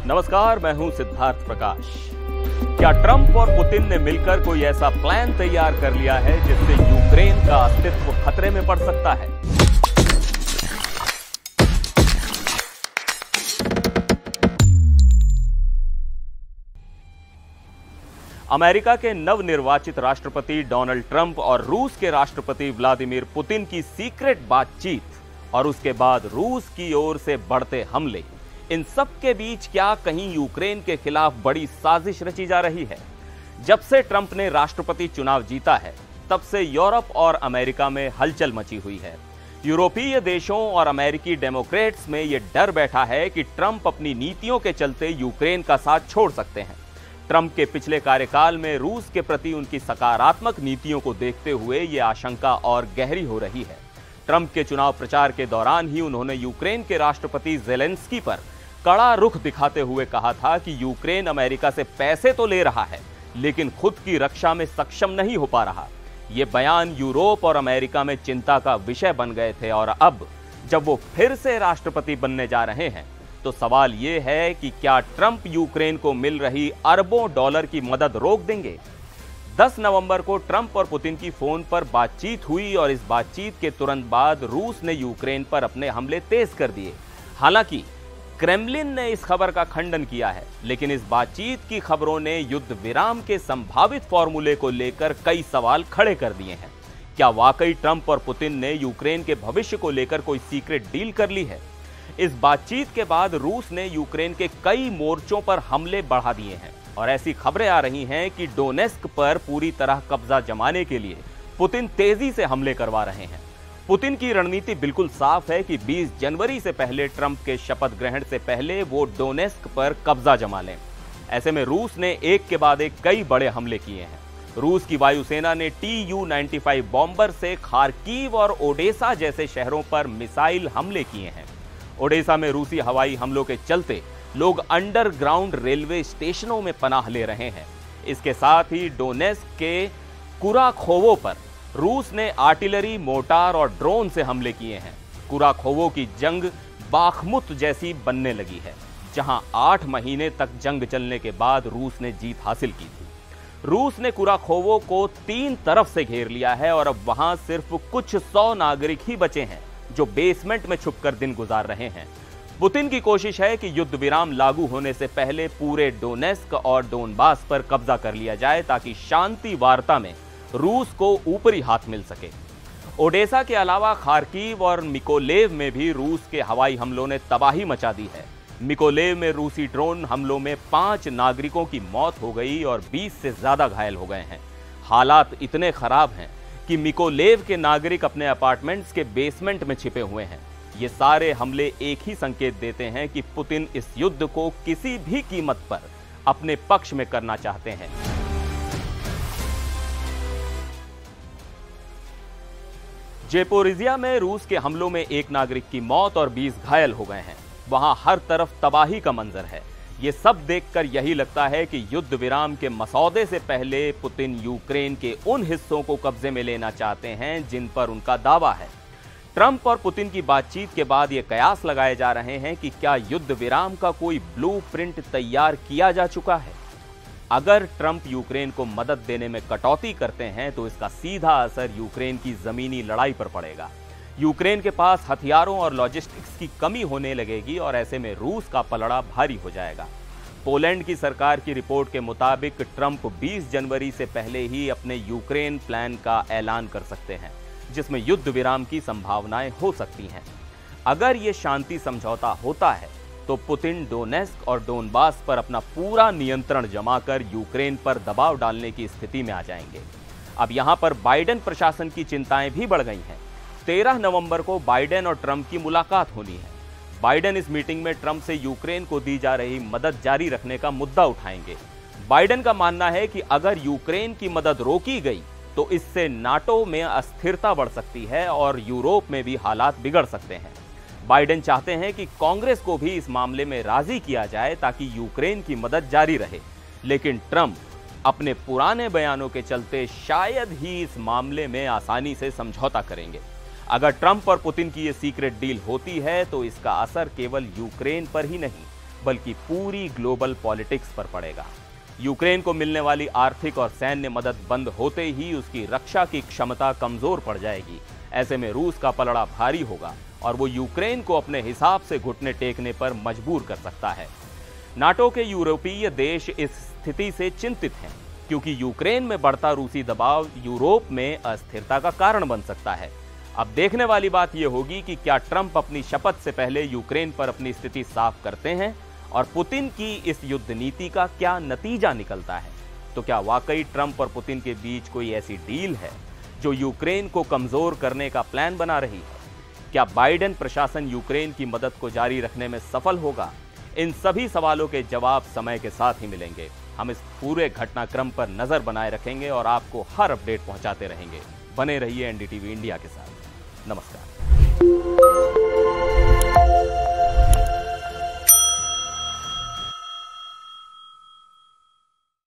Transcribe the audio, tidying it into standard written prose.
नमस्कार, मैं हूं सिद्धार्थ प्रकाश। क्या ट्रंप और पुतिन ने मिलकर कोई ऐसा प्लान तैयार कर लिया है जिससे यूक्रेन का अस्तित्व खतरे में पड़ सकता है? अमेरिका के नवनिर्वाचित राष्ट्रपति डोनाल्ड ट्रंप और रूस के राष्ट्रपति व्लादिमीर पुतिन की सीक्रेट बातचीत और उसके बाद रूस की ओर से बढ़ते हमले, इन सब के बीच क्या कहीं यूक्रेन के खिलाफ बड़ी साजिश रची जा रही है? जब से ट्रंप ने राष्ट्रपति चुनाव जीता है, तब से यूरोप और अमेरिका में हलचल मची हुई है। यूरोपीय देशों और अमेरिकी डेमोक्रेट्स में यह डर बैठा है कि ट्रंप अपनी नीतियों के चलते यूक्रेन का साथ छोड़ सकते हैं। ट्रंप के पिछले कार्यकाल में रूस के प्रति उनकी सकारात्मक नीतियों को देखते हुए यह आशंका और गहरी हो रही है। ट्रंप के चुनाव प्रचार के दौरान ही उन्होंने यूक्रेन के राष्ट्रपति ज़ेलेंस्की पर कड़ा रुख दिखाते हुए कहा था कि यूक्रेन अमेरिका से पैसे तो ले रहा है, लेकिन खुद की रक्षा में सक्षम नहीं हो पा रहा। ये बयान यूरोप और अमेरिका में चिंता का विषय बन गए थे और अब जब वो फिर से राष्ट्रपति बनने जा रहे हैं, तो सवाल ये है कि क्या ट्रंप यूक्रेन को मिल रही अरबों डॉलर की मदद रोक देंगे? 10 नवंबर को ट्रंप और पुतिन की फोन पर बातचीत हुई और इस बातचीत के तुरंत बाद रूस ने यूक्रेन पर अपने हमले तेज कर दिए। हालांकि क्रेमलिन ने इस खबर का खंडन किया है, लेकिन इस बातचीत की खबरों ने युद्ध विराम के संभावित फॉर्मूले को लेकर कई सवाल खड़े कर दिए हैं। क्या वाकई ट्रंप और पुतिन ने यूक्रेन के भविष्य को लेकर कोई सीक्रेट डील कर ली है? इस बातचीत के बाद रूस ने यूक्रेन के कई मोर्चों पर हमले बढ़ा दिए हैं और ऐसी खबरें आ रही हैं कि डोनेस्क पर पूरी तरह कब्जा जमाने के लिए पुतिन तेजी से हमले करवा रहे हैं। पुतिन की रणनीति बिल्कुल साफ है कि 20 जनवरी से पहले ट्रंप के शपथ ग्रहण से पहले वो डोनेस्क पर कब्जा जमा लें। ऐसे में रूस ने एक के बाद एक कई बड़े हमले किए हैं। रूस की वायुसेना ने Tu-95 बॉम्बर से खार्किव और ओडेसा जैसे शहरों पर मिसाइल हमले किए हैं। ओडेसा में रूसी हवाई हमलों के चलते लोग अंडरग्राउंड रेलवे स्टेशनों में पनाह ले रहे हैं। इसके साथ ही डोनेस्क के कुराखोवो पर रूस ने आर्टिलरी, मोटार और ड्रोन से हमले किए हैं। कुराखोवो की जंग बाखमुत जैसी बनने लगी है, जहां 8 महीने तक जंग चलने के बाद रूस ने जीत हासिल की थी। रूस ने कुराखोवो को 3 तरफ से घेर लिया है और अब वहां सिर्फ कुछ 100 नागरिक ही बचे हैं जो बेसमेंट में छुपकर दिन गुजार रहे हैं। पुतिन की कोशिश है कि युद्ध विराम लागू होने से पहले पूरे डोनेस्क और डोनबास पर कब्जा कर लिया जाए ताकि शांति वार्ता में रूस को ऊपरी हाथ मिल सके। ओडेसा के अलावा खार्किव और मिकोलेव में भी रूस के हवाई हमलों ने तबाही मचा दी है। मिकोलेव में रूसी ड्रोन हमलों में 5 नागरिकों की मौत हो गई और 20 से ज्यादा घायल हो गए हैं। हालात इतने खराब हैं कि मिकोलेव के नागरिक अपने अपार्टमेंट्स के बेसमेंट में छिपे हुए हैं। ये सारे हमले एक ही संकेत देते हैं कि पुतिन इस युद्ध को किसी भी कीमत पर अपने पक्ष में करना चाहते हैं। जेपोरिजिया में रूस के हमलों में 1 नागरिक की मौत और 20 घायल हो गए हैं। वहां हर तरफ तबाही का मंजर है। ये सब देखकर यही लगता है कि युद्ध विराम के मसौदे से पहले पुतिन यूक्रेन के उन हिस्सों को कब्जे में लेना चाहते हैं जिन पर उनका दावा है। ट्रंप और पुतिन की बातचीत के बाद ये कयास लगाए जा रहे हैं कि क्या युद्ध विराम का कोई ब्लूप्रिंट तैयार किया जा चुका है। अगर ट्रंप यूक्रेन को मदद देने में कटौती करते हैं तो इसका सीधा असर यूक्रेन की जमीनी लड़ाई पर पड़ेगा। यूक्रेन के पास हथियारों और लॉजिस्टिक्स की कमी होने लगेगी और ऐसे में रूस का पलड़ा भारी हो जाएगा। पोलैंड की सरकार की रिपोर्ट के मुताबिक ट्रंप 20 जनवरी से पहले ही अपने यूक्रेन प्लान का ऐलान कर सकते हैं, जिसमें युद्ध विराम की संभावनाएं हो सकती हैं। अगर ये शांति समझौता होता है तो पुतिन डोनेस्क और डोनबास पर अपना पूरा नियंत्रण जमाकर यूक्रेन पर दबाव डालने की स्थिति में आ जाएंगे। अब यहां पर बाइडेन प्रशासन की चिंताएं भी बढ़ गई हैं। 13 नवंबर को बाइडेन और ट्रंप की मुलाकात होनी है। बाइडेन इस मीटिंग में ट्रंप से यूक्रेन को दी जा रही मदद जारी रखने का मुद्दा उठाएंगे। बाइडेन का मानना है कि अगर यूक्रेन की मदद रोकी गई तो इससे नाटो में अस्थिरता बढ़ सकती है और यूरोप में भी हालात बिगड़ सकते हैं। बाइडेन चाहते हैं कि कांग्रेस को भी इस मामले में राजी किया जाए ताकि यूक्रेन की मदद जारी रहे, लेकिन ट्रंप अपने पुराने बयानों के चलते शायद ही इस मामले में आसानी से समझौता करेंगे। अगर ट्रंप और पुतिन की ये सीक्रेट डील होती है तो इसका असर केवल यूक्रेन पर ही नहीं बल्कि पूरी ग्लोबल पॉलिटिक्स पर पड़ेगा। यूक्रेन को मिलने वाली आर्थिक और सैन्य मदद बंद होते ही उसकी रक्षा की क्षमता कमजोर पड़ जाएगी। ऐसे में रूस का पलड़ा भारी होगा और वो यूक्रेन को अपने हिसाब से घुटने टेकने पर मजबूर कर सकता है। नाटो के यूरोपीय देश इस स्थिति से चिंतित हैं, क्योंकि यूक्रेन में बढ़ता रूसी दबाव यूरोप में अस्थिरता का कारण बन सकता है। अब देखने वाली बात यह होगी कि क्या ट्रंप अपनी शपथ से पहले यूक्रेन पर अपनी स्थिति साफ करते हैं और पुतिन की इस युद्ध नीति का क्या नतीजा निकलता है। तो क्या वाकई ट्रंप और पुतिन के बीच कोई ऐसी डील है जो यूक्रेन को कमजोर करने का प्लान बना रही है? क्या बाइडेन प्रशासन यूक्रेन की मदद को जारी रखने में सफल होगा? इन सभी सवालों के जवाब समय के साथ ही मिलेंगे। हम इस पूरे घटनाक्रम पर नजर बनाए रखेंगे और आपको हर अपडेट पहुंचाते रहेंगे। बने रहिए एनडीटीवी इंडिया के साथ। नमस्कार।